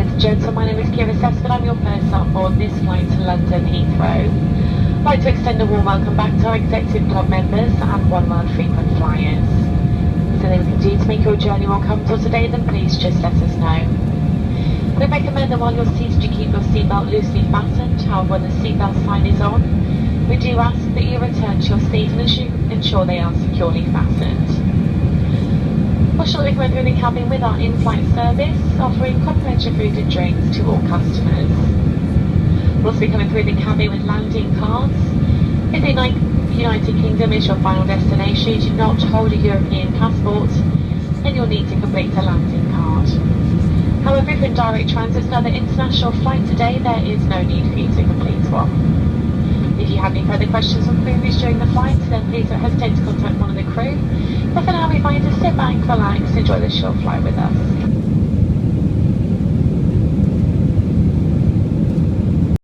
Ladies and gentlemen, my name is Kira Sesford. I'm your person on board this flight to London Heathrow. I'd like to extend a warm welcome back to our Executive Club members and One World frequent flyers. If there's anything we can do to make your journey more comfortable today, then please just let us know. We recommend that while you're seated, you keep your seatbelt loosely fastened. However, when the seatbelt sign is on, we do ask that you return to your seat and ensure they are securely fastened. We'll shortly go through the cabin with our in-flight service, offering complimentary food and drinks to all customers. We'll also be coming through the cabin with landing cards. If the United Kingdom is your final destination, you do not hold a European passport, then you'll need to complete a landing card. However, if in direct transit to another international flight today, there is no need for you to complete one. If you have any further questions or queries during the flight, then please don't hesitate to contact one of the crew. But for now, we invite you to sit back, relax, enjoy this short flight with us.